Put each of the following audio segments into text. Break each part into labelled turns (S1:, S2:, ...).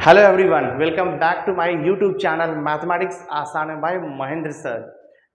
S1: Hello everyone, welcome back to my YouTube channel mathematics आसान है bye Mahendra sir.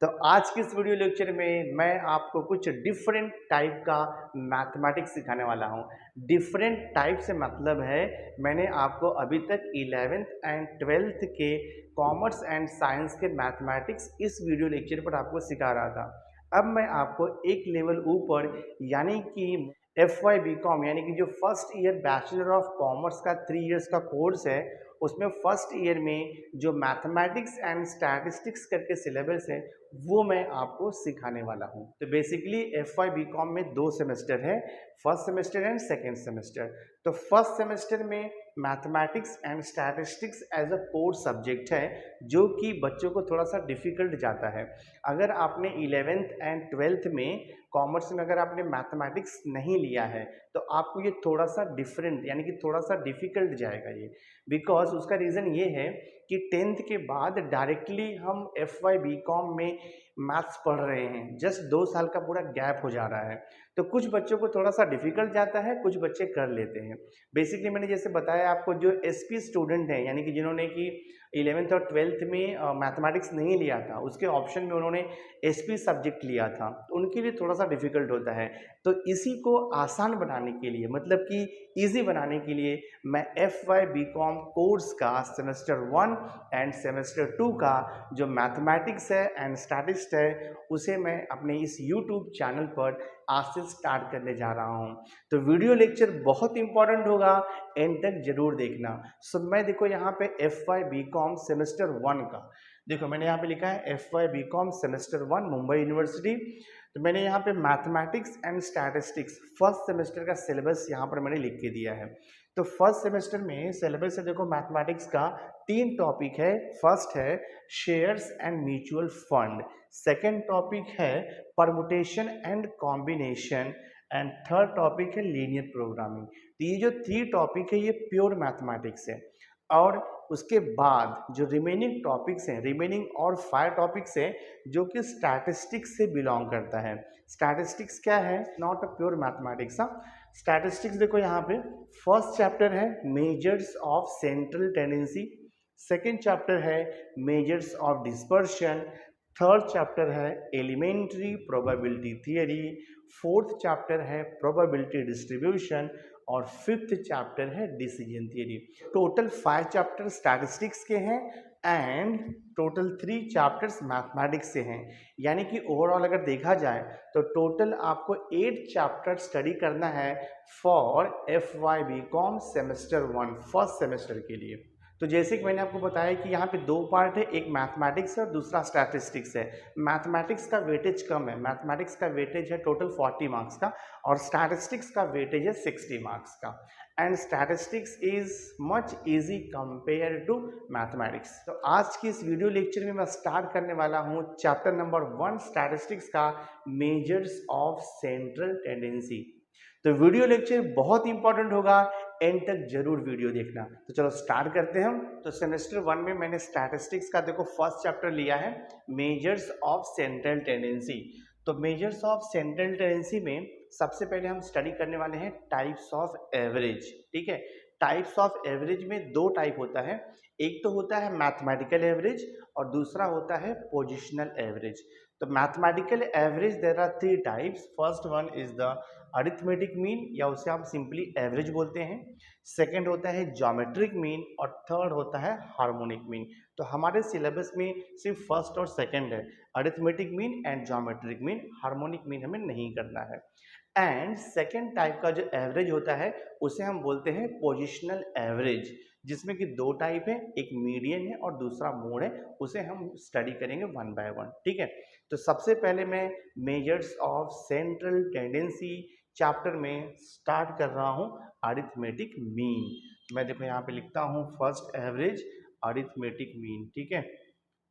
S1: तो आज की इस वीडियो लेक्चर में मैं आपको कुछ डिफरेंट टाइप का मैथमेटिक्स सिखाने वाला हूं। डिफरेंट टाइप से मतलब है मैंने आपको अभी तक 11th एंड 12th के कॉमर्स एंड साइंस के मैथमेटिक्स इस वीडियो लेक्चर पर आपको सिखा रहा था। अब मैं आपको एक लेवल ऊपर यानी कि FY BCom यानी कि जो first year bachelor of commerce का 3 इयर्स का कोर्स है, उसमें फर्स्ट ईयर में जो मैथमेटिक्स एंड स्टैटिस्टिक्स करके सिलेबस है वो मैं आपको सिखाने वाला हूं। तो बेसिकली FY BCom में 2 सेमेस्टर है, first semester and second semester. तो फर्स्ट सेमेस्टर में mathematics and statistics as a core subject है जो कि बच्चों को थोड़ा सा डिफिकल्ट जाता है। अगर आपने 11th एंड 12th में कॉमर्स में अगर आपने मैथमेटिक्स नहीं लिया है तो आपको ये थोड़ा सा डिफरेंट यानी कि थोड़ा सा डिफिकल्ट जाएगा ये। बिकॉज उसका रीज़न ये है कि 10th के बाद डायरेक्टली हम FY BCom में मैथ्स पढ़ रहे हैं, जस्ट 2 साल का पूरा गैप हो जा रहा है। तो कुछ बच्चों को थोड़ा सा डिफिकल्ट जाता है, कुछ बच्चे कर लेते हैं। बेसिकली मैंने जैसे बताया आपको, जो SP स्टूडेंट हैं यानी कि जिन्होंने कि 11th और 12th में मैथमेटिक्स नहीं लिया था, उसके ऑप्शन में उन्होंने SP सब्जेक्ट लिया था, तो उनके लिए थोड़ा सा डिफिकल्ट होता है। तो इसी को आसान बनाने के लिए, मतलब कि इजी बनाने के लिए, मैं FY BCom कोर्स का सेमेस्टर 1 एंड सेमेस्टर 2 का जो मैथमेटिक्स है एंड स्टैटिस्टिक्स है उसे मैं अपने इस YouTube चैनल पर आज से स्टार्ट करने जा रहा हूं। तो वीडियो लेक्चर बहुत इंपॉर्टेंट होगा, एंड तक जरूर देखना। सो मैं देखो यहाँ पे FY BCom सेमेस्टर 1 का देखो मैंने यहाँ पे लिखा है FY BCom semester 1 Mumbai university. तो मैंने यहाँ पे mathematics and statistics first semester का सिलेबस यहाँ पर मैंने लिख के दिया है। तो फर्स्ट सेमेस्टर में सिलेबस है देखो मैथमेटिक्स का 3 टॉपिक है। फर्स्ट है shares and mutual fund, second topic है permutation and combination, and third topic है लीनियर प्रोग्रामिंग। तो ये जो 3 टॉपिक है ये प्योर मैथमेटिक्स है। और उसके बाद जो रिमेनिंग टॉपिक्स हैं, रिमेनिंग और 5 टॉपिक्स हैं जो कि स्टैटिस्टिक्स से बिलोंग करता है। स्टैटिस्टिक्स क्या है? Not a pure mathematics. हाँ, स्टैटिस्टिक्स देखो यहाँ पे फर्स्ट चैप्टर है measures of central tendency, second chapter है measures of dispersion, third chapter है elementary probability theory, fourth chapter है प्रोबेबिलिटी डिस्ट्रीब्यूशन, और फिफ्थ चैप्टर है decision theory. Total 5 chapter statistics के हैं एंड टोटल 3 चैप्टर्स मैथमेटिक्स से हैं। यानी कि ओवरऑल अगर देखा जाए तो टोटल आपको 8 चैप्टर स्टडी करना है for FY BCom semester 1 first semester के लिए। तो जैसे कि मैंने आपको बताया कि यहाँ पे 2 पार्ट है, एक मैथमेटिक्स है और दूसरा स्टैटिस्टिक्स है। मैथमेटिक्स का वेटेज कम है, मैथमेटिक्स का वेटेज है टोटल 40 मार्क्स का, और स्टैटिस्टिक्स का वेटेज है 60 मार्क्स का। And statistics is much easy compare to mathematics. तो आज की इस वीडियो लेक्चर में मैं स्टार्ट करने वाला हूँ चैप्टर नंबर 1 स्टैटिस्टिक्स का, मेजर्स ऑफ सेंट्रल टेंडेंसी। तो वीडियो लेक्चर बहुत इंपॉर्टेंट होगा, एंड तक जरूर वीडियो देखना। तो चलो स्टार्ट करते हैं हम। तो सेमेस्टर 1 में मैंने स्टैटिस्टिक्स का देखो फर्स्ट चैप्टर लिया है मेजर्स ऑफ सेंट्रल टेंडेंसी। तो मेजर्स ऑफ सेंट्रल टेंडेंसी में सबसे पहले हम स्टडी करने वाले हैं टाइप्स ऑफ एवरेज। ठीक है, टाइप्स ऑफ एवरेज में 2 टाइप होता है, एक तो होता है मैथमेटिकल एवरेज और दूसरा होता है पोजिशनल एवरेज। तो mathematical average there are 3 types. First one is the arithmetic mean, या उसे हम सिंपली एवरेज बोलते हैं। सेकंड होता है ज्योमेट्रिक मीन, और थर्ड होता है हार्मोनिक मीन। तो हमारे सिलेबस में सिर्फ फर्स्ट और सेकंड है, arithmetic mean and geometric mean, harmonic mean हमें नहीं करना है। एंड सेकेंड टाइप का जो एवरेज होता है उसे हम बोलते हैं पोजिशनल एवरेज, जिसमें कि 2 टाइप है, एक मीडियन है और दूसरा मोड है। उसे हम स्टडी करेंगे 1 बाय 1। ठीक है, तो सबसे पहले मैं measures of central tendency chapter में स्टार्ट कर रहा हूं अरिथमेटिक मीन। मैं देखो यहाँ पे लिखता हूँ फर्स्ट एवरेज अरिथमेटिक मीन। ठीक है,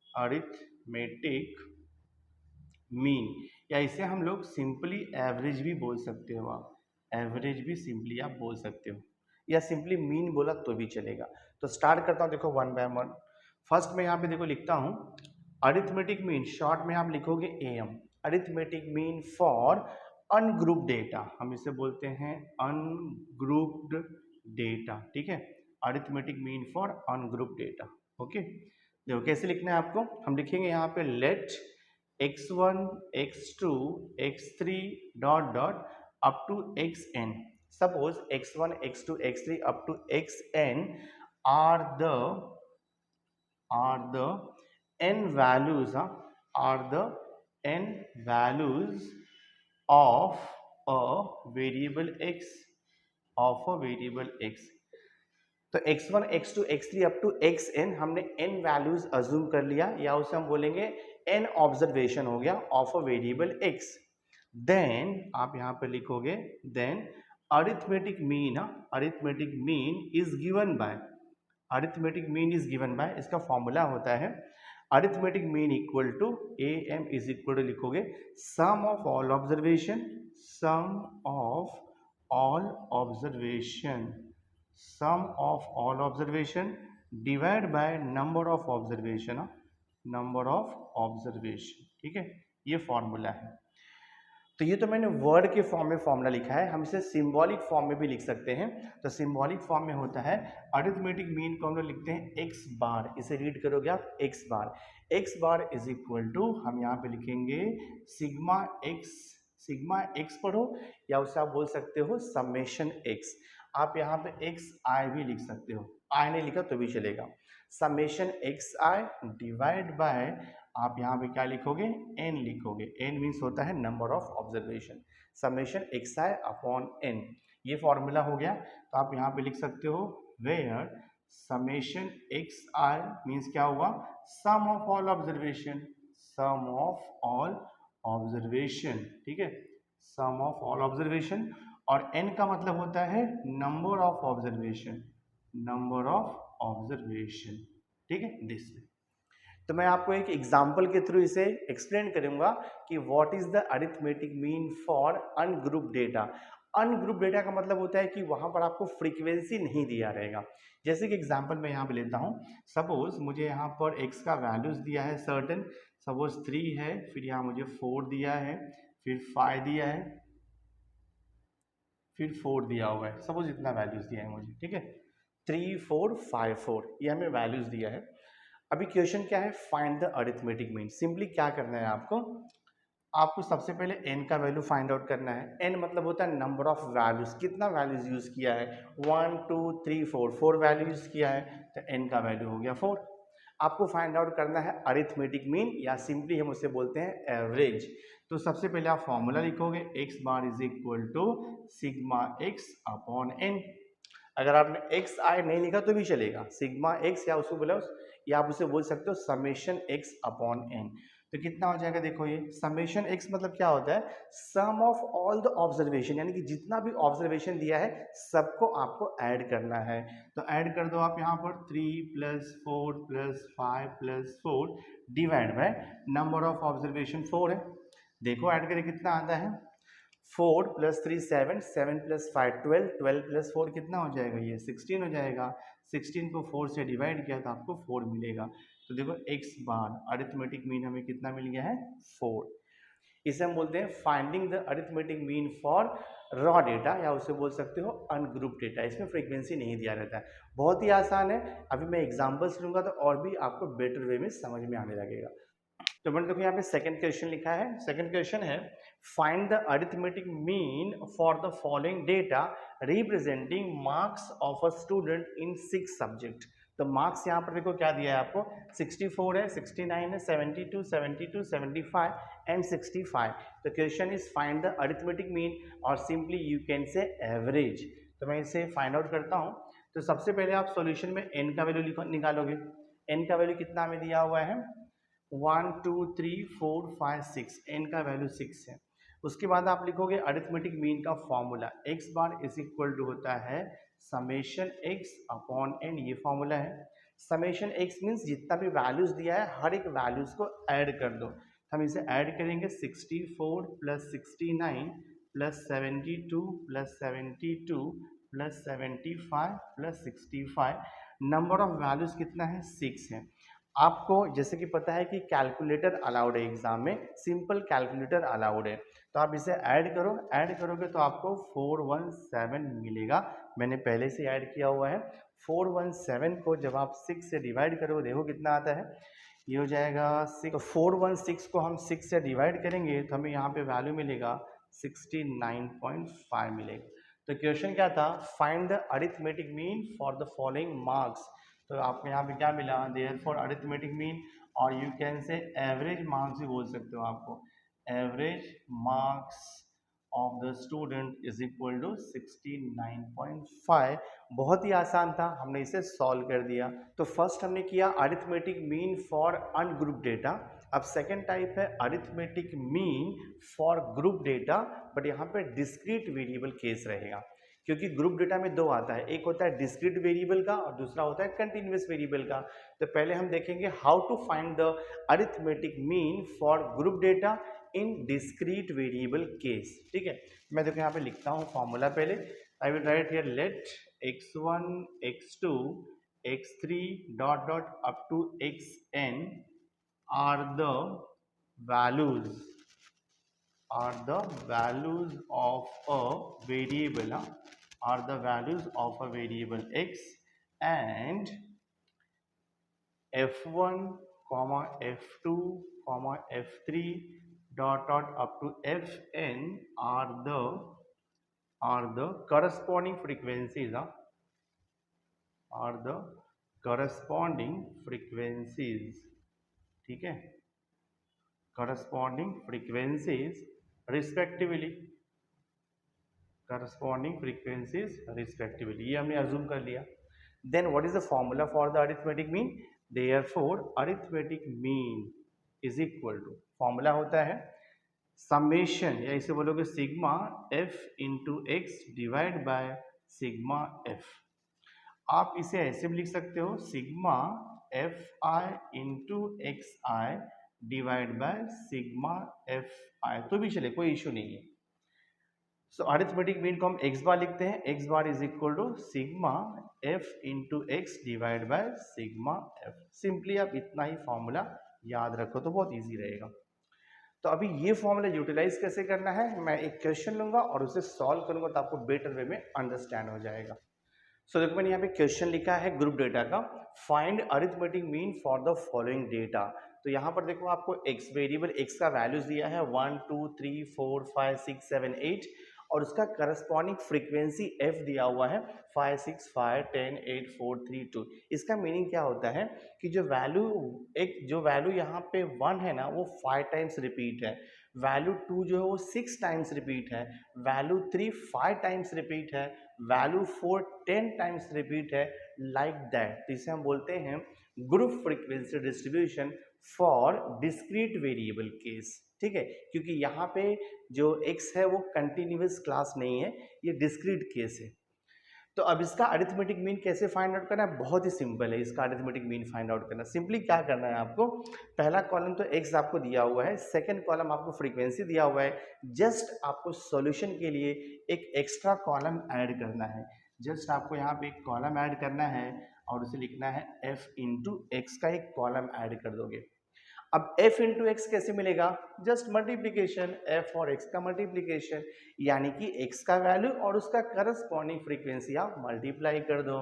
S1: अरिथमेटिक मीन, या इसे हम लोग सिंपली एवरेज भी बोल सकते हो, आप एवरेज भी सिंपली आप बोल सकते हो, या सिंपली मीन बोला तो भी चलेगा। तो स्टार्ट करता हूँ देखो 1 बाय 1। फर्स्ट में यहाँ पे देखो लिखता हूँ अरिथमेटिक मीन, शॉर्ट में आप लिखोगे AM, arithmetic mean for ungrouped data, हम इसे बोलते हैं अनग्रुप्ड डेटा। ठीक है, arithmetic mean for ungroup data. Okay, देखो कैसे लिखना है आपको, हम लिखेंगे यहाँ पे let x1 x2 x3 dot dot up to xn। Suppose x1 x2 x3 up to xn are the n values are the n values of a variable x। तो x1 x2 x3 up to xn हमने n values assume कर लिया, या उसे हम बोलेंगे n observation हो गया of a variable x। Then आप यहाँ पे लिखोगे then arithmetic mean is given by, arithmetic mean is given by, इसका फॉर्मूला होता है arithmetic mean equal to am is equal to लिखोगे sum of all observation, sum of all observation, sum of all observation divide by number of observation, number of observation. ठीक है, ये formula है। तो ये तो मैंने वर्ड के फॉर्म में फॉर्मूला लिखा है, हम इसे सिंबॉलिक फॉर्म में भी लिख सकते हैं। तो सिंबॉलिक फॉर्म में होता है अरिथमेटिक मीन को हम लोग लिखते हैं x बार, इसे रीड करोगे आप x bar is equal to, हम यहाँ पे लिखेंगे सिग्मा x पढ़ो, या उसे आप बोल सकते हो समेशन x। आप यहाँ पे एक्स आई भी लिख सकते हो, आई नहीं लिखा तो भी चलेगा। Summation X I divide by, आप यहाँ पे क्या लिखोगे n लिखोगे, n मीन्स होता है number of observation, summation X I upon n, ये फॉर्मूला हो गया। तो आप यहाँ पे लिख सकते हो where summation X I means क्या हुआ, sum of all observation, sum of all observation. ठीक है, सम ऑफ ऑल ऑब्जर्वेशन, और n का मतलब होता है number of observation, number of observation. ठीक है, दिस। तो मैं आपको एक एग्जांपल के थ्रू इसे एक्सप्लेन करूंगा कि what is the arithmetic mean for ungroup data. Ungroup data का मतलब होता है कि वहां पर आपको फ्रीक्वेंसी नहीं दिया रहेगा। जैसे कि एग्जांपल मैं यहाँ पे लेता हूँ, सपोज मुझे यहाँ पर x का वैल्यूज दिया है सर्टेन, सपोज 3 है, फिर यहाँ मुझे 4 दिया है, फिर 5 दिया है, फिर 4 दिया हुआ है, सपोज इतना वैल्यूज दिया है मुझे। ठीक है, 3 4 5 4 ये हमें वैल्यूज दिया है। अभी क्वेश्चन क्या है, find the arithmetic mean. Simply क्या करना है आपको सबसे पहले n का वैल्यू फाइंड आउट करना है। n मतलब होता है नंबर ऑफ वैल्यूज, कितना वैल्यूज यूज किया है, 1 2 3 4 वैल्यू यूज किया है, तो n का वैल्यू हो गया 4। आपको फाइंड आउट करना है अरिथमेटिक मीन, या सिंपली हम उसे बोलते हैं एवरेज। तो सबसे पहले आप फॉर्मूला लिखोगे x bar is equal to sigma x upon n। अगर आपने एक्स आई नहीं लिखा तो भी चलेगा, सिग्मा एक्स, या उसको बोला, या आप उसे बोल सकते हो समेशन एक्स अपॉन एन। तो कितना हो जाएगा, देखो ये समेशन एक्स मतलब क्या होता है, sum of all the observation, यानी कि जितना भी ऑब्जर्वेशन दिया है सबको आपको ऐड करना है। तो ऐड कर दो आप यहाँ पर 3 + 4 + 5 + 4 divide by number of observation 4 है। देखो ऐड करके कितना आता है, 4 + 3 7, 7 + 5 12, 12 + 4 कितना हो जाएगा, ये 16 हो जाएगा। 16 को 4 से डिवाइड किया तो आपको 4 मिलेगा। तो देखो x बार अरिथमेटिक मीन हमें कितना मिल गया है, 4। इसे हम बोलते हैं finding the arithmetic mean for raw data, या उसे बोल सकते हो अनग्रुप डेटा। इसमें फ्रीक्वेंसी नहीं दिया रहता है, बहुत ही आसान है। अभी मैं एग्जाम्पल्स लूंगा तो और भी आपको बेटर वे में समझ में आने लगेगा। तो मैंने देखो यहाँ पे सेकंड क्वेश्चन लिखा है। सेकंड क्वेश्चन है find the arithmetic mean for the following data representing marks of a student in 6 subject. तो मार्क्स यहाँ पर देखो क्या दिया है आपको, 64 है, 69 है, 72 72 75 एंड 65। तो question is find the arithmetic mean, और simply you can say average. तो मैं इसे फाइंड आउट करता हूँ। तो सबसे पहले आप सॉल्यूशन में n का वैल्यू निकालोगे। n का वैल्यू कितना हमें दिया हुआ है, 1 2 3 4 5 6, n का वैल्यू 6 है। उसके बाद आप लिखोगे अरिथमेटिक मीन का formula, x bar is equal to होता है समेशन x अपॉन n, ये फॉर्मूला है। समेशन x मीन्स जितना भी वैल्यूज दिया है हर एक वैल्यूज को ऐड कर दो। हम इसे ऐड करेंगे 64 + 69 + 72 + 72 + 75 + 65। नंबर ऑफ वैल्यूज कितना है, 6 है। आपको जैसे कि पता है कि कैलकुलेटर अलाउड है एग्जाम में, सिंपल कैलकुलेटर अलाउड है। तो आप इसे ऐड करो, ऐड करोगे तो आपको 417 मिलेगा। मैंने पहले से ऐड किया हुआ है 417 को जब आप 6 से डिवाइड करोगे देखो कितना आता है, ये हो जाएगा 6। तो 416 को हम 6 से डिवाइड करेंगे तो हमें यहाँ पे वैल्यू मिलेगा 69.5 मिलेगा। तो क्वेश्चन क्या था, find the arithmetic mean for the following marks. तो आपको यहाँ पे क्या मिला, देयरफॉर अरिथमेटिक मीन, और you can say average marks भी बोल सकते हो आपको, average marks of the student is equal to 69.5। बहुत ही आसान था, हमने इसे सॉल्व कर दिया। तो फर्स्ट हमने किया arithmetic mean for ungroup data. अब सेकेंड टाइप है arithmetic mean for group data, but यहाँ पे डिस्क्रीट वेरिएबल केस रहेगा, क्योंकि ग्रुप डेटा में दो आता है, एक होता है डिस्क्रीट वेरिएबल का और दूसरा होता है कंटिन्यूअस वेरिएबल का। तो पहले हम देखेंगे how to find the arithmetic mean for group data in discrete variable case. ठीक है, मैं देखो यहाँ पे लिखता हूँ फॉर्मूला पहले। I will write here let x1 x2 x3 dot dot up to xn are the values of a variable are the values of a variable x, and f1 comma f2 comma f3 dot dot up to fn are the corresponding frequencies are the corresponding frequencies। ठीक है, corresponding frequencies respectively, corresponding frequencies respectively, ये हमने assume कर लिया। Then what is the formula for the arithmetic mean? Therefore arithmetic mean is equal to, formula होता है summation, या इसे बोलोगे sigma f into x divide by sigma f। आप इसे ऐसे भी लिख सकते हो sigma F I into x I divide by sigma F I, तो भी चले, कोई इशू नहीं है। सो अरिथमेटिक मीन को हम एक्स बार लिखते हैं, x bar is equal to sigma F into x divide by sigma f. Simply आप इतना ही फॉर्मूला याद रखो तो बहुत ईजी रहेगा। तो अभी ये फॉर्मूला यूटिलाइज कैसे करना है, मैं एक क्वेश्चन लूंगा और उसे सॉल्व करूंगा तो आपको बेटर वे में अंडरस्टैंड हो जाएगा। सो देखो मैंने यहाँ पे क्वेश्चन लिखा है ग्रुप डेटा का, find arithmetic mean for the following data. तो यहाँ पर देखो आपको एक्स वेरिएबल एक्स का वैल्यूज दिया है 1 2 3 4 5 6 7 8, और उसका करस्पॉन्डिंग फ्रीक्वेंसी एफ दिया हुआ है 5 6 5 10 8 4 3 2। इसका मीनिंग क्या होता है कि जो वैल्यू यहाँ पे 1 है ना वो 5 टाइम्स रिपीट है, वैल्यू 2 जो है वो 6 टाइम्स रिपीट है, वैल्यू 3 5 टाइम्स रिपीट है, वैल्यू 4 10 टाइम्स रिपीट है, लाइक दैट। तो इसे हम बोलते हैं group frequency distribution for discrete variable case. ठीक है, क्योंकि यहाँ पे जो x है वो कंटिन्यूअस क्लास नहीं है, ये डिस्क्रीट केस है। तो अब इसका अरिथमेटिक मीन कैसे फाइंड आउट करना है, बहुत ही सिंपल है इसका अरिथमेटिक मीन फाइंड आउट करना। सिंपली क्या करना है आपको, पहला कॉलम तो x आपको दिया हुआ है, सेकंड कॉलम आपको फ्रीक्वेंसी दिया हुआ है, जस्ट आपको सॉल्यूशन के लिए एक एक्स्ट्रा कॉलम ऐड करना है। जस्ट आपको यहाँ पे एक कॉलम ऐड करना है और उसे लिखना है f इंटू एक्स का एक कॉलम ऐड कर दोगे। अब f इंटू एक्स कैसे मिलेगा, जस्ट मल्टीप्लीकेशन, f और x का मल्टीप्लीकेशन, यानी कि x का वैल्यू और उसका करस्पॉन्डिंग फ्रीक्वेंसी आप मल्टीप्लाई कर दो।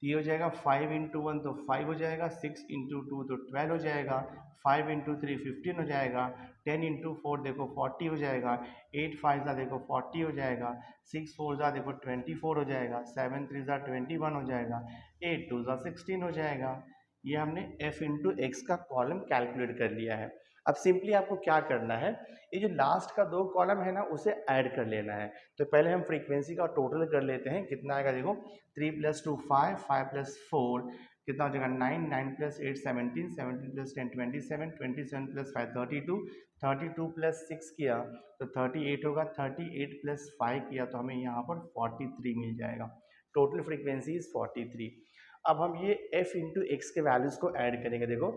S1: ये हो जाएगा 5 इंटू 1 तो 5 हो जाएगा, 6 इंटू 2 तो 12 हो जाएगा, 5 इंटू 3 15 हो जाएगा, 10 इंटू 4 देखो 40 हो जाएगा, 8 5 जा देखो 40 हो जाएगा, 6 4 जा देखो 24 हो जाएगा, 7 3 जा 21 हो जाएगा, 8 2 जा 16 हो जाएगा। ये हमने f इंटू एक्स का कॉलम कैलकुलेट कर लिया है। अब सिंपली आपको क्या करना है, ये जो लास्ट का 2 कॉलम है ना उसे ऐड कर लेना है। तो पहले हम फ्रीक्वेंसी का टोटल कर लेते हैं, कितना आएगा देखो 3 + 2 5 5 + 4 कितना हो जाएगा 9 9 + 8 17 17 + 10 27 27 + 5 32 32 + 6 किया तो 38 होगा, 38 + 5 किया तो हमें यहाँ पर 43 मिल जाएगा। Total frequency is 43। अब हम ये f इंटू एक्स के वैल्यूज़ को ऐड करेंगे। देखो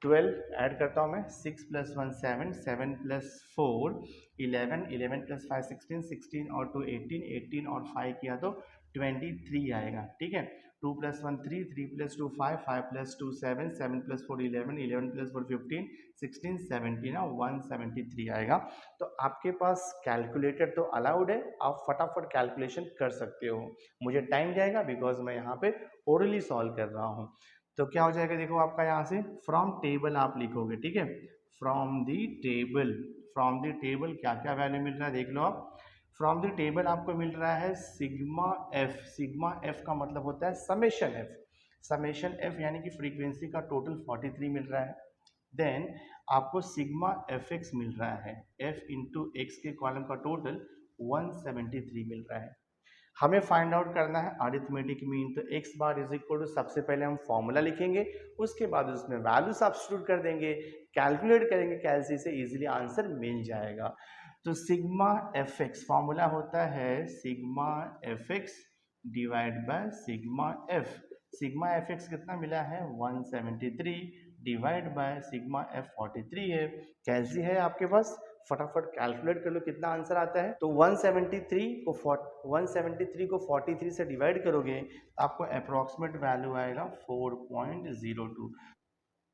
S1: 12 ऐड करता हूँ मैं, 6 + 1 7 7 + 4 11 11 + 5 16 16 और 2 18 18 और 5 किया तो 23 आएगा। ठीक है, 2 + 1 3, 3 + 2 5, 5 + 2 7, 7 + 4 11, 11 + 4 15, 16 17 173 आएगा। तो आपके पास कैलकुलेटर तो अलाउड है, आप फटाफट कैलकुलेशन कर सकते हो। मुझे टाइम जाएगा बिकॉज मैं यहाँ पे ओरली सॉल्व कर रहा हूँ। तो क्या हो जाएगा, देखो आपका यहाँ से फ्रॉम टेबल आप लिखोगे, ठीक है। From the table, from the table क्या क्या वैल्यू मिल रहा है देख लो आप। फ्रॉम द टेबल आपको मिल रहा है सिग्मा एफ। सिग्मा एफ का मतलब होता है समेशन एफ। समेशन एफ यानी कि फ्रीक्वेंसी का टोटल 43 मिल रहा है। देन आपको सिग्मा एफ एक्स मिल रहा है, एफ इंटू एक्स के कॉलम का टोटल 173 मिल रहा है। हमें फाइंड आउट करना है अरिथमेटिक मीन। तो x bar is equal to, सबसे पहले हम फॉर्मूला लिखेंगे, उसके बाद उसमें वैल्यू सब्स्टिट्यूट कर देंगे, कैलकुलेट करेंगे, कैलसी से इजीली आंसर मिल जाएगा। तो सिग्मा एफ एक्स फॉर्मूला होता है sigma F x divide by sigma F. Sigma F x कितना मिला है 173 डिवाइड बाय सिग्मा एफ 43 है। कैलसी है आपके पास, फटाफट कैलकुलेट कर लो कितना आंसर आता है। तो 173 को 43 से डिवाइड करोगे तो आपको अप्रोक्सीमेट वैल्यू आएगा 4.02।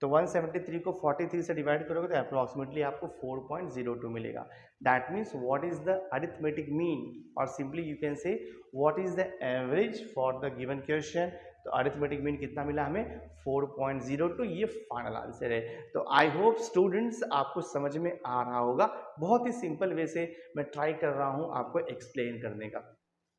S1: तो 173 को 43 से डिवाइड करोगे तो अप्रोक्सीमेटली आपको 4.02 मिलेगा। That means what is the arithmetic mean, और simply you can say what is the average for the given question. तो अरिथमेटिक मीन कितना मिला हमें 4.02, ये फाइनल आंसर है। तो आई होप स्टूडेंट्स आपको समझ में आ रहा होगा। बहुत ही सिंपल वे से मैं ट्राई कर रहा हूँ आपको एक्सप्लेन करने का।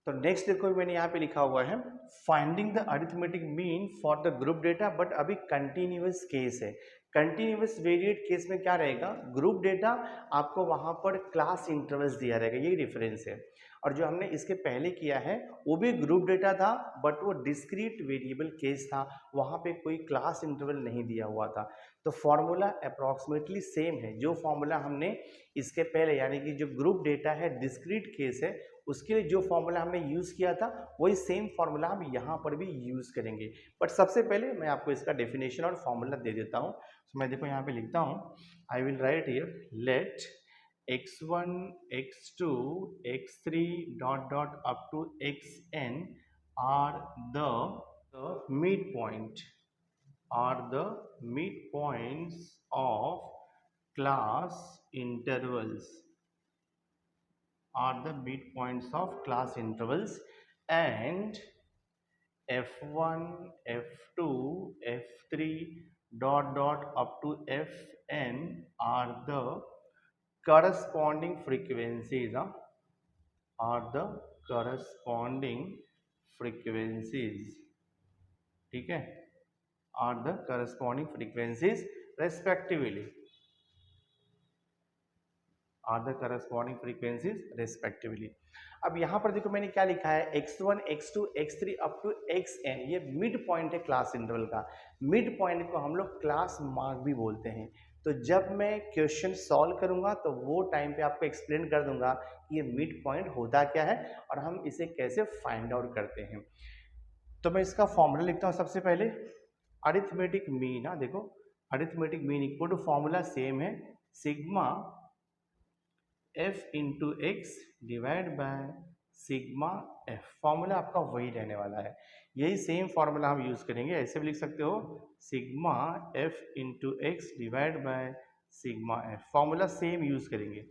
S1: तो नेक्स्ट देखो मैंने यहाँ पे लिखा हुआ है finding the arithmetic mean for the group data, but अभी कंटिन्यूअस केस है। कंटिन्यूअस वेरिएट केस में क्या रहेगा, ग्रुप डेटा आपको वहाँ पर क्लास इंटरवल्स दिया रहेगा, यही डिफरेंस है। और जो हमने इसके पहले किया है वो भी ग्रुप डेटा था, बट वो डिस्क्रीट वेरिएबल केस था, वहाँ पे कोई क्लास इंटरवल नहीं दिया हुआ था। तो फॉर्मूला अप्रॉक्सीमेटली सेम है। जो फॉर्मूला हमने इसके पहले यानी कि जो ग्रुप डेटा है डिस्क्रीट केस है, उसके लिए जो फॉर्मूला हमने यूज़ किया था वही सेम फॉर्मूला हम यहाँ पर भी यूज़ करेंगे। बट सबसे पहले मैं आपको इसका डेफिनेशन और फॉर्मूला दे देता हूँ। तो मैं देखो यहाँ पे लिखता हूँ, I will write here let x1 x2 x3 dot dot up to xn are the mid points of class intervals are the midpoints of class intervals, and f1 f2 f3 dot dot up to fn are the corresponding frequencies, are the corresponding frequencies, ठीक है, are the corresponding frequencies respectively, are the corresponding frequencies respectively। अब यहाँ पर देखो मैंने क्या लिखा है x1 x2 x3 up to xn, ये मिड पॉइंट है क्लास इंटरवल का। मिड पॉइंट को हम लोग क्लास मार्क भी बोलते हैं। तो जब मैं क्वेश्चन सॉल्व करूंगा तो वो टाइम पे आपको एक्सप्लेन कर दूंगा कि ये मिड पॉइंट होता क्या है और हम इसे कैसे फाइंड आउट करते हैं। तो मैं इसका फॉर्मूला लिखता हूँ सबसे पहले, अरिथमेटिक मीन। देखो arithmetic mean equal to formula same है sigma f into x divide by sigma f। Formula आपका वही रहने वाला है, यही सेम फॉर्मूला हम यूज करेंगे। ऐसे भी लिख सकते हो sigma f into x divide by sigma f, formula same use करेंगे।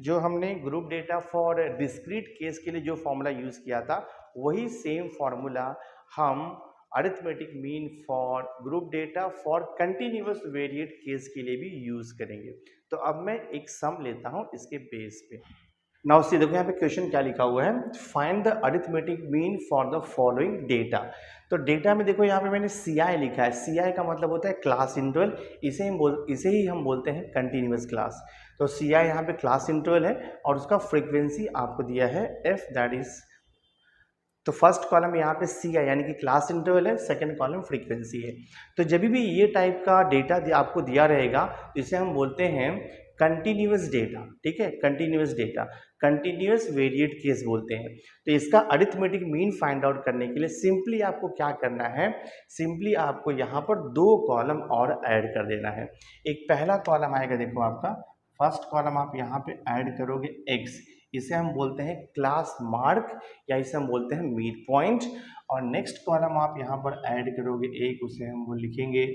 S1: जो हमने group data for discrete case के लिए जो फॉर्मूला यूज किया था वही सेम फॉर्मूला हम arithmetic mean for group data for continuous variate case के लिए भी यूज करेंगे। तो अब मैं एक सम लेता हूं इसके बेस पे। नाउ सी देखो यहाँ पे क्वेश्चन क्या लिखा हुआ है, find the arithmetic mean for the following data. तो डेटा में देखो यहाँ पे मैंने CI लिखा है। CI का मतलब होता है क्लास इंटरवल, इसे ही हम बोलते हैं कंटिन्यूअस क्लास। तो CI यहाँ पे क्लास इंटरवल है और उसका फ्रीक्वेंसी आपको दिया है f, दैट इज, तो फर्स्ट कॉलम यहाँ पे CI यानी कि क्लास इंटरवल है, सेकंड कॉलम फ्रीक्वेंसी है। तो जब भी ये टाइप का डेटा आपको दिया रहेगा तो इसे हम बोलते हैं कंटिन्यूअस डेटा, ठीक है, continuous data, continuous variate case बोलते हैं। तो इसका अरिथमेटिक मीन फाइंड आउट करने के लिए सिंपली आपको क्या करना है, सिंपली आपको यहाँ पर 2 कॉलम और ऐड कर देना है। एक पहला कॉलम आएगा, देखो आपका फर्स्ट कॉलम आप यहाँ पे ऐड करोगे x, इसे हम बोलते हैं क्लास मार्क या इसे हम बोलते हैं मिड पॉइंट। और नेक्स्ट कॉलम आप यहाँ पर ऐड करोगे एक, उसे हम वो लिखेंगे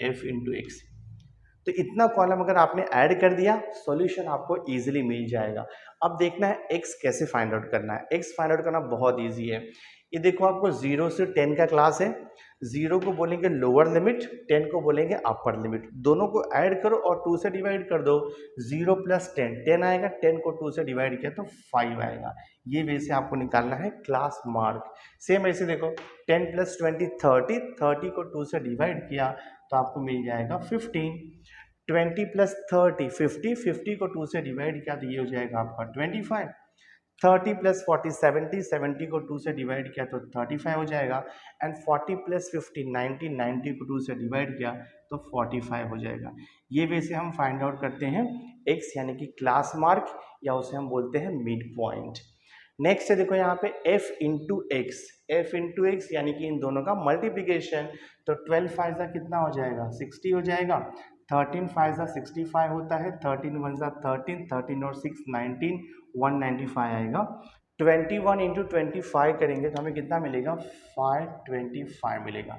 S1: f इंटू एक्स। तो इतना कॉलम अगर आपने ऐड कर दिया, सॉल्यूशन आपको इजीली मिल जाएगा। अब देखना है x कैसे फाइंड आउट करना है। x फाइंड आउट करना बहुत इजी है। ये देखो आपको 0 से 10 का क्लास है। 0 को बोलेंगे लोअर लिमिट, 10 को बोलेंगे अपर लिमिट। दोनों को ऐड करो और 2 से डिवाइड कर दो। 0 प्लस 10 10 आएगा, 10 को 2 से डिवाइड किया तो 5 आएगा। ये वे से आपको निकालना है क्लास मार्क। सेम ऐसे देखो 10 प्लस 20 30, 30 को 2 से डिवाइड किया तो आपको मिल जाएगा 15। 20 प्लस 30 50, 50 को 2 से डिवाइड किया तो ये हो जाएगा आपका 25। 30 प्लस 40 70, 70 को 2 से डिवाइड किया तो 35 हो जाएगा। एंड 40 प्लस 50 90, 90 को 2 से डिवाइड किया तो 45 हो जाएगा। ये वे से हम फाइंड आउट करते हैं x यानी कि क्लास मार्क, या उसे हम बोलते हैं मिड पॉइंट। नेक्स्ट है देखो यहाँ पे f into x, F into x यानी कि इन दोनों का मल्टीप्लीकेशन। तो 12 5 सा कितना हो जाएगा 60 हो जाएगा। 13 5 सा 65 होता है। 13 1 सा 13, 13 और 6 19, 195 आएगा। 21 इंटू 25 करेंगे तो हमें कितना मिलेगा 525 मिलेगा।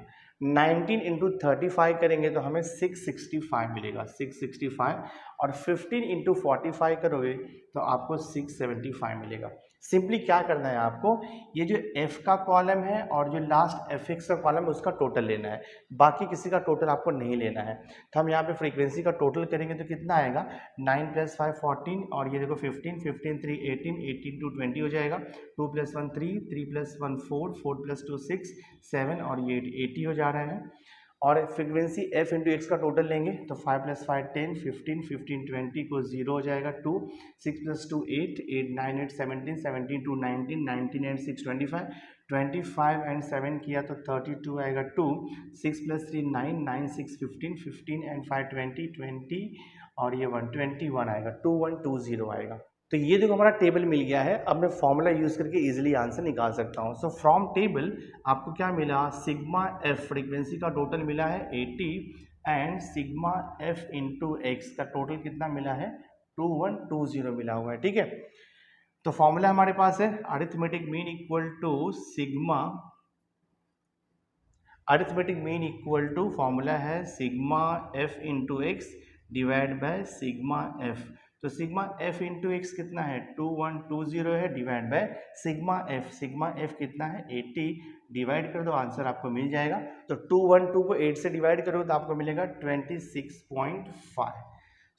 S1: 19 इंटू 35 करेंगे तो हमें 665 मिलेगा, 665। और 15 इंटू 45 करोगे तो आपको 675 मिलेगा। सिंपली क्या करना है आपको, ये जो f का कॉलम है और जो लास्ट fx का कॉलम है उसका टोटल लेना है, बाकी किसी का टोटल आपको नहीं लेना है। तो हम यहाँ पे फ्रीक्वेंसी का टोटल करेंगे तो कितना आएगा 9 प्लस 5 14, और ये देखो 15 15 3 18, 18 2 20 हो जाएगा। 2 प्लस 1 3, 3 प्लस 1 4, 4 प्लस 2 6 7 और ये 80 हो जा रहा है। और फ्रीक्वेंसी f इंटू एक्स का टोटल लेंगे तो 5 प्लस 5 10, 15 15 20 को 0 हो जाएगा 2, 6 प्लस 2 8, 8 9 8 17, 17 2 19, 19 एंड 6 25, 25 एंड 7 किया तो 32 आएगा 2, 6 प्लस 3 9, 9 6 15, 15 एंड 5 20, 20 और ये 121 आएगा, 2120 आएगा। तो ये देखो हमारा टेबल मिल गया है। अब मैं फॉर्मूला यूज करके इजीली आंसर निकाल सकता हूँ। सो फ्रॉम टेबल आपको क्या मिला, सिग्मा एफ फ्रीक्वेंसी का टोटल मिला है 80 and sigma F into x का टोटल कितना मिला है 2120 मिला हुआ है। ठीक है, तो फॉर्मूला हमारे पास है arithmetic mean equal to sigma, arithmetic mean equal to formula है sigma F into x divide by sigma F. तो सिग्मा एफ इंटू एक्स कितना है 2120 है, डिवाइड बाय सिग्मा एफ कितना है 80, डिवाइड कर दो आंसर आपको मिल जाएगा। तो 212 को 8 से डिवाइड करो तो आपको मिलेगा 26.5।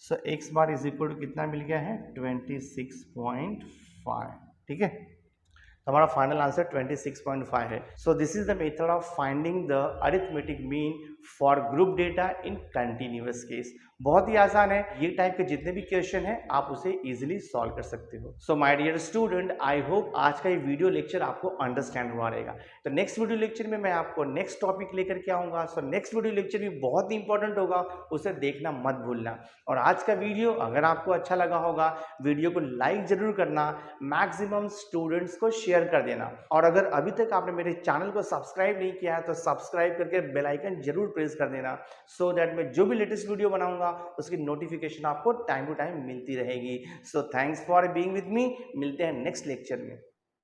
S1: So X bar is equal to कितना मिल गया है 26.5। ठीक है, तो हमारा फाइनल आंसर 26.5 है। So this is the method of finding the arithmetic mean for group data in continuous case. बहुत ही आसान है, ये टाइप के जितने भी क्वेश्चन हैं आप उसे इजीली सॉल्व कर सकते हो। So my dear student, I hope आज का ये वीडियो लेक्चर आपको अंडरस्टैंड हुआ रहेगा। तो नेक्स्ट वीडियो लेक्चर में मैं आपको नेक्स्ट टॉपिक लेकर के आऊंगा। सो नेक्स्ट वीडियो लेक्चर भी बहुत ही इंपॉर्टेंट होगा, उसे देखना मत भूलना। और आज का वीडियो अगर आपको अच्छा लगा होगा, वीडियो को लाइक जरूर करना, मैक्सिमम स्टूडेंट्स को शेयर कर देना। और अगर अभी तक आपने मेरे चैनल को सब्सक्राइब नहीं किया है तो सब्सक्राइब करके बेल आइकन जरूर प्रेस कर देना, सो दैट मैं जो भी लेटेस्ट वीडियो बनाऊंगा उसकी नोटिफिकेशन आपको टाइम टू टाइम मिलती रहेगी। So thanks for being with me, मिलते हैं नेक्स्ट लेक्चर में।